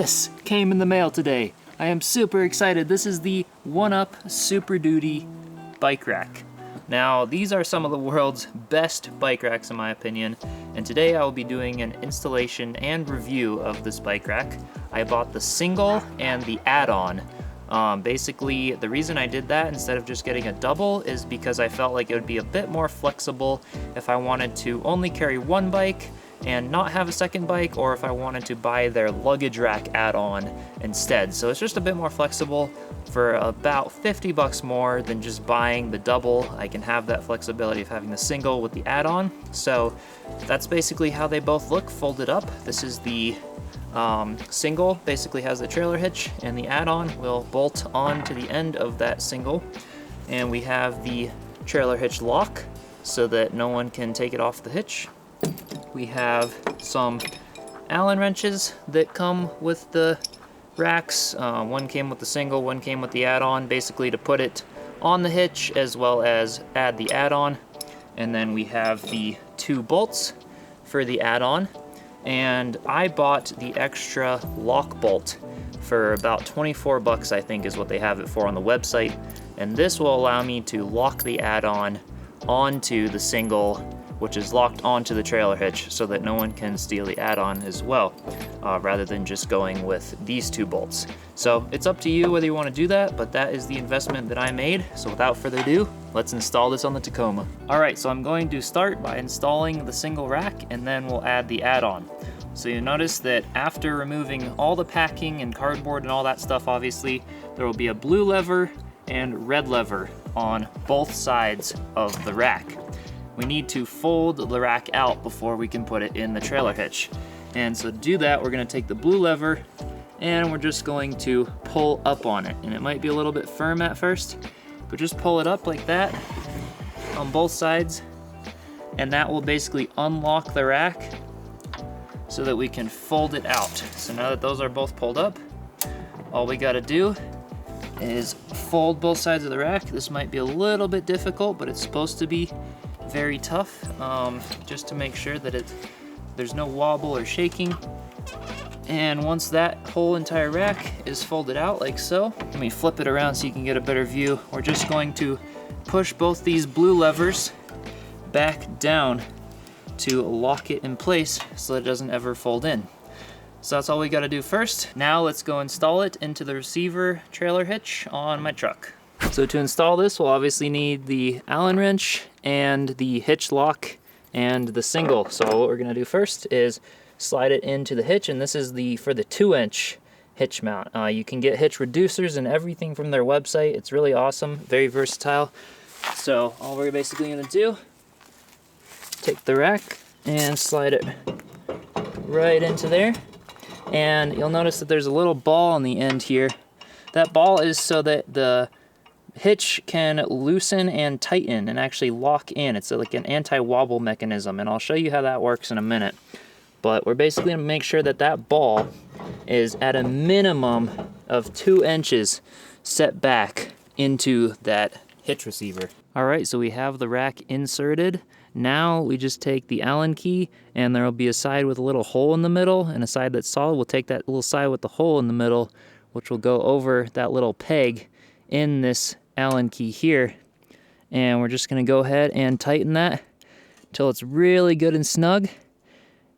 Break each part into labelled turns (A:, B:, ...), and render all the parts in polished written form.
A: This came in the mail today. I am super excited. This is the 1UP Super Duty bike rack. Now, these are some of the world's best bike racks in my opinion, and today I will be doing an installation and review of this bike rack. I bought the single and the add-on. Basically, the reason I did that instead of just getting a double is because I felt like it would be a bit more flexible if I wanted to only carry one bike and not have a second bike, or if I wanted to buy their luggage rack add-on instead. So it's just a bit more flexible for about 50 bucks more than just buying the double. I can have that flexibility of having the single with the add-on. So that's basically how they both look folded up. This is the single, basically has the trailer hitch, and the add-on will bolt on to the end of that single. And we have the trailer hitch lock so that no one can take it off the hitch. We have some Allen wrenches that come with the racks. One came with the single, one came with the add-on, basically to put it on the hitch as well as add the add-on. And then we have the 2 bolts for the add-on. And I bought the extra lock bolt for about 24 bucks, I think is what they have it for on the website. And this will allow me to lock the add-on onto the single, which is locked onto the trailer hitch so that no one can steal the add-on as well, rather than just going with these 2 bolts. So it's up to you whether you want to do that, but that is the investment that I made. So without further ado, let's install this on the Tacoma. All right, so I'm going to start by installing the single rack, and then we'll add the add-on. So you notice that after removing all the packing and cardboard and all that stuff, obviously, there will be a blue lever and red lever on both sides of the rack. We need to fold the rack out before we can put it in the trailer hitch. And so to do that, we're gonna take the blue lever and we're just going to pull up on it. And it might be a little bit firm at first, but just pull it up like that on both sides. And that will basically unlock the rack so that we can fold it out. So now that those are both pulled up, all we gotta do is fold both sides of the rack. This might be a little bit difficult, but it's supposed to be very tough, just to make sure that there's no wobble or shaking. And once that whole entire rack is folded out like so, let me flip it around so you can get a better view. We're just going to push both these blue levers back down to lock it in place so that it doesn't ever fold in. So that's all we got to do first. Now let's go install it into the receiver trailer hitch on my truck. So to install this, we'll obviously need the Allen wrench and the hitch lock and the single. So what we're gonna do first is slide it into the hitch, and this is for the 2-inch hitch mount. You can get hitch reducers and everything from their website. It's really awesome, very versatile. So all we're basically gonna do, take the rack and slide it right into there. And you'll notice that there's a little ball on the end here. That ball is so that the hitch can loosen and tighten and actually lock in. It's like an anti-wobble mechanism, and I'll show you how that works in a minute. But we're basically gonna make sure that that ball is at a minimum of 2 inches set back into that hitch receiver. All right, so we have the rack inserted. Now we just take the Allen key, and there will be a side with a little hole in the middle and a side that's solid. We'll take that little side with the hole in the middle, which will go over that little peg in this Allen key here, and we're just going to go ahead and tighten that until it's really good and snug,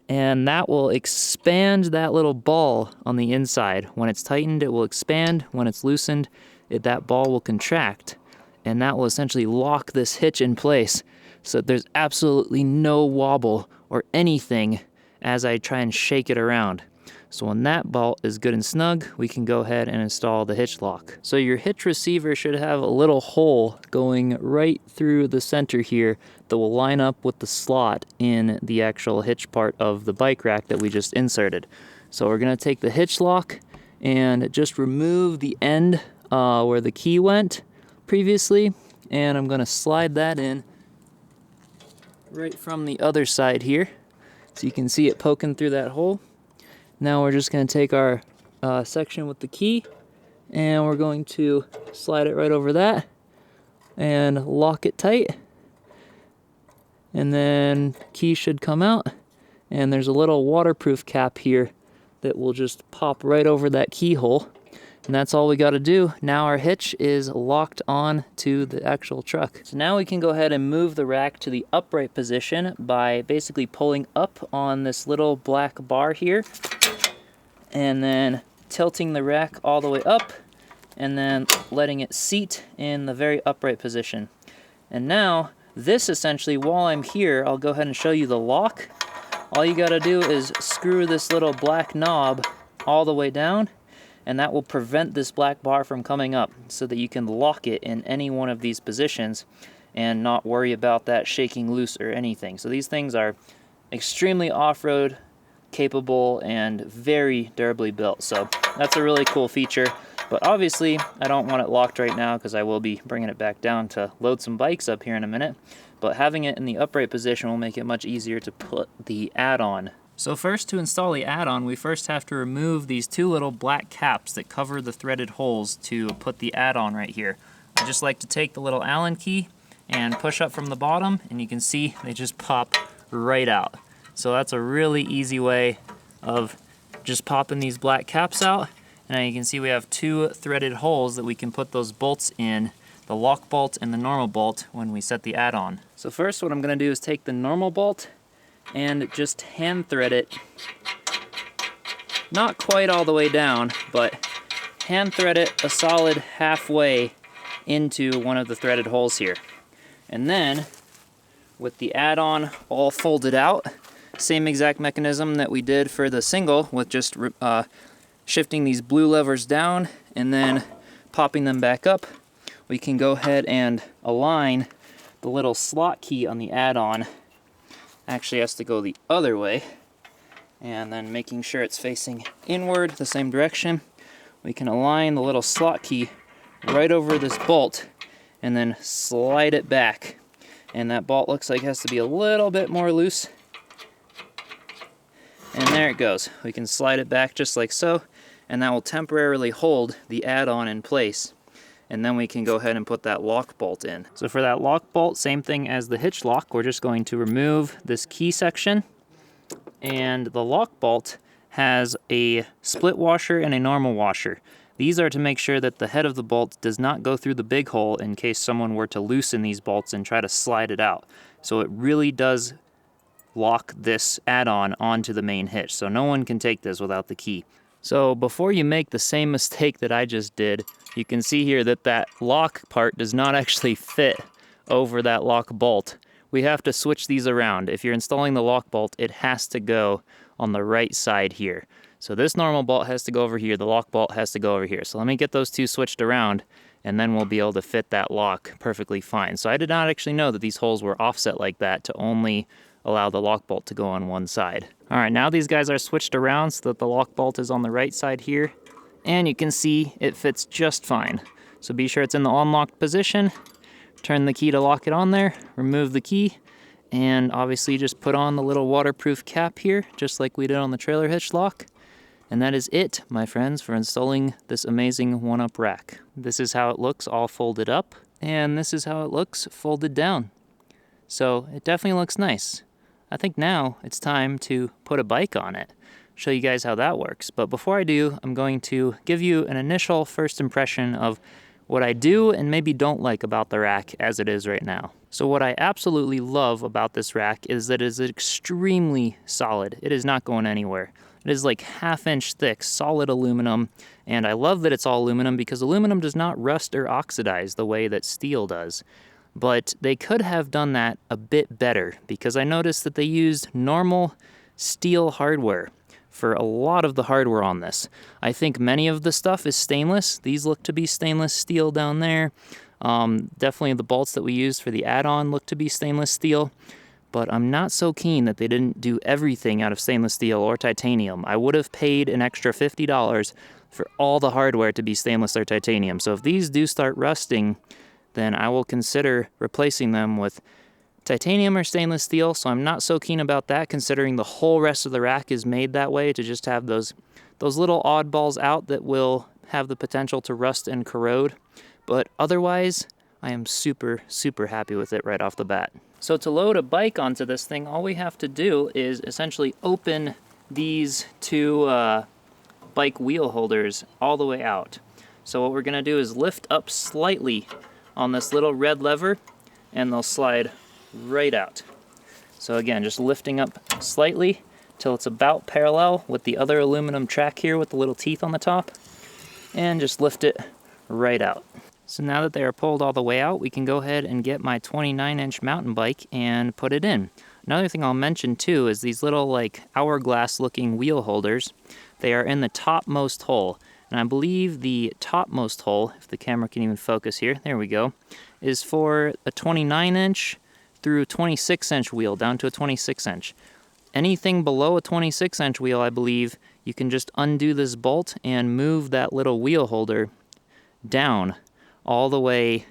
A: and that will expand that little ball on the inside. When it's tightened, it will expand. When it's loosened, that ball will contract, and that will essentially lock this hitch in place so that there's absolutely no wobble or anything as I try and shake it around. So when that bolt is good and snug, we can go ahead and install the hitch lock. So your hitch receiver should have a little hole going right through the center here that will line up with the slot in the actual hitch part of the bike rack that we just inserted. So we're gonna take the hitch lock and just remove the end where the key went previously, and I'm gonna slide that in right from the other side here. So you can see it poking through that hole. Now we're just going to take our section with the key, and we're going to slide it right over that and lock it tight. And then key should come out, and there's a little waterproof cap here that will just pop right over that keyhole. And that's all we got to do. Now our hitch is locked on to the actual truck. So now we can go ahead and move the rack to the upright position by basically pulling up on this little black bar here and then tilting the rack all the way up and then letting it seat in the very upright position. And now this essentially, while I'm here, I'll go ahead and show you the lock. All you got to do is screw this little black knob all the way down, and that will prevent this black bar from coming up so that you can lock it in any one of these positions and not worry about that shaking loose or anything. So these things are extremely off-road capable and very durably built. So that's a really cool feature. But obviously I don't want it locked right now because I will be bringing it back down to load some bikes up here in a minute. But having it in the upright position will make it much easier to put the add-on. So first, to install the add-on, we first have to remove these two little black caps that cover the threaded holes to put the add-on right here. I just like to take the little Allen key and push up from the bottom, and you can see they just pop right out. So that's a really easy way of just popping these black caps out. And now you can see we have two threaded holes that we can put those bolts in, the lock bolt and the normal bolt, when we set the add-on. So first what I'm going to do is take the normal bolt and just hand thread it, not quite all the way down, but hand thread it a solid halfway into one of the threaded holes here. And then with the add-on all folded out, same exact mechanism that we did for the single, with just shifting these blue levers down and then popping them back up, we can go ahead and align the little slot key on the add-on. Actually has to go the other way, and then making sure it's facing inward the same direction, we can align the little slot key right over this bolt and then slide it back. And that bolt looks like it has to be a little bit more loose, and there it goes. We can slide it back just like so, and that will temporarily hold the add-on in place. And then we can go ahead and put that lock bolt in. So for that lock bolt, same thing as the hitch lock, we're just going to remove this key section, and the lock bolt has a split washer and a normal washer. These are to make sure that the head of the bolt does not go through the big hole in case someone were to loosen these bolts and try to slide it out. So it really does lock this add-on onto the main hitch, so no one can take this without the key. So before you make the same mistake that I just did, you can see here that that lock part does not actually fit over that lock bolt. We have to switch these around. If you're installing the lock bolt, it has to go on the right side here. So this normal bolt has to go over here, the lock bolt has to go over here. So let me get those two switched around, and then we'll be able to fit that lock perfectly fine. So I did not actually know that these holes were offset like that to only allow the lock bolt to go on one side. All right, now these guys are switched around so that the lock bolt is on the right side here, and you can see it fits just fine. So be sure it's in the unlocked position, turn the key to lock it on there, remove the key, and obviously just put on the little waterproof cap here, just like we did on the trailer hitch lock. And that is it, my friends, for installing this amazing one-up rack. This is how it looks all folded up, and this is how it looks folded down. So it definitely looks nice. I think now it's time to put a bike on it, show you guys how that works. But before I do, I'm going to give you an initial first impression of what I do and maybe don't like about the rack as it is right now. So what I absolutely love about this rack is that it is extremely solid. It is not going anywhere. It is like 1/2 inch thick, solid aluminum, and I love that it's all aluminum because aluminum does not rust or oxidize the way that steel does. But they could have done that a bit better because I noticed that they used normal steel hardware for a lot of the hardware on this. I think many of the stuff is stainless. These look to be stainless steel down there. Definitely the bolts that we used for the add-on look to be stainless steel, but I'm not so keen that they didn't do everything out of stainless steel or titanium. I would have paid an extra $50 for all the hardware to be stainless or titanium. So if these do start rusting, then I will consider replacing them with titanium or stainless steel. So I'm not so keen about that, considering the whole rest of the rack is made that way to just have those little oddballs out that will have the potential to rust and corrode. But otherwise, I am super, super happy with it right off the bat. So to load a bike onto this thing, all we have to do is essentially open these two bike wheel holders all the way out. So what we're gonna do is lift up slightly on this little red lever and they'll slide right out. So again, just lifting up slightly till it's about parallel with the other aluminum track here with the little teeth on the top, and just lift it right out. So now that they are pulled all the way out, we can go ahead and get my 29-inch mountain bike and put it in. Another thing I'll mention too is these little like hourglass looking wheel holders. They are in the topmost hole. And I believe the topmost hole, if the camera can even focus here, there we go, is for a 29-inch through a 26-inch wheel, down to a 26-inch. Anything below a 26-inch wheel, I believe, you can just undo this bolt and move that little wheel holder down all the way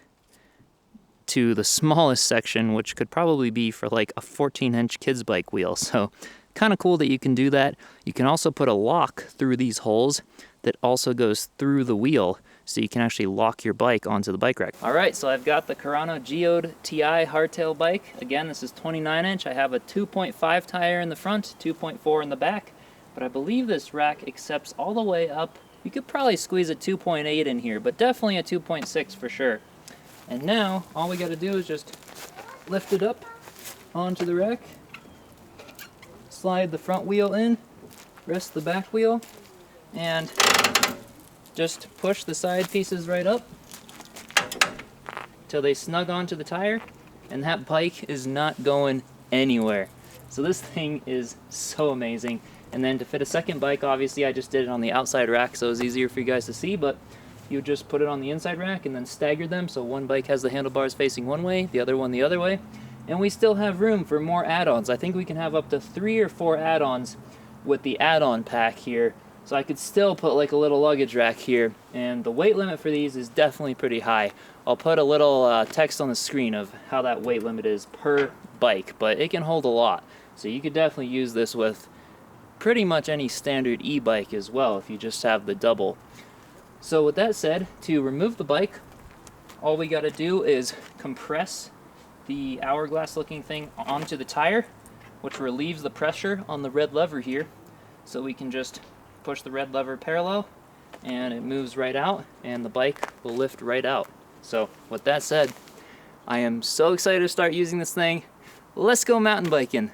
A: to the smallest section, which could probably be for like a 14-inch kids bike wheel. So kind of cool that you can do that. You can also put a lock through these holes that also goes through the wheel, so you can actually lock your bike onto the bike rack. All right, so I've got the Carano Geode TI hardtail bike. Again, this is 29-inch. I have a 2.5 tire in the front, 2.4 in the back, but I believe this rack accepts all the way up. You could probably squeeze a 2.8 in here, but definitely a 2.6 for sure. And now, all we gotta do is just lift it up onto the rack, slide the front wheel in, rest the back wheel, and just push the side pieces right up till they snug onto the tire, and that bike is not going anywhere. So this thing is so amazing. And then to fit a second bike, obviously I just did it on the outside rack so it was easier for you guys to see, but you just put it on the inside rack and then stagger them so one bike has the handlebars facing one way, the other one the other way, and we still have room for more add-ons. I think we can have up to 3 or 4 add-ons with the add-on pack here. So I could still put like a little luggage rack here, and the weight limit for these is definitely pretty high. I'll put a little text on the screen of how that weight limit is per bike, but it can hold a lot. So you could definitely use this with pretty much any standard e-bike as well if you just have the double. So with that said, to remove the bike, all we got to do is compress the hourglass looking thing onto the tire, which relieves the pressure on the red lever here. So we can just push the red lever parallel and it moves right out and the bike will lift right out. So with that said, I am so excited to start using this thing. Let's go mountain biking.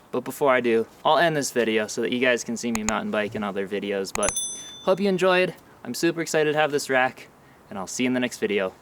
A: But before I do, I'll end this video so that you guys can see me mountain bike in other videos. But hope you enjoyed. I'm super excited to have this rack, and I'll see you in the next video.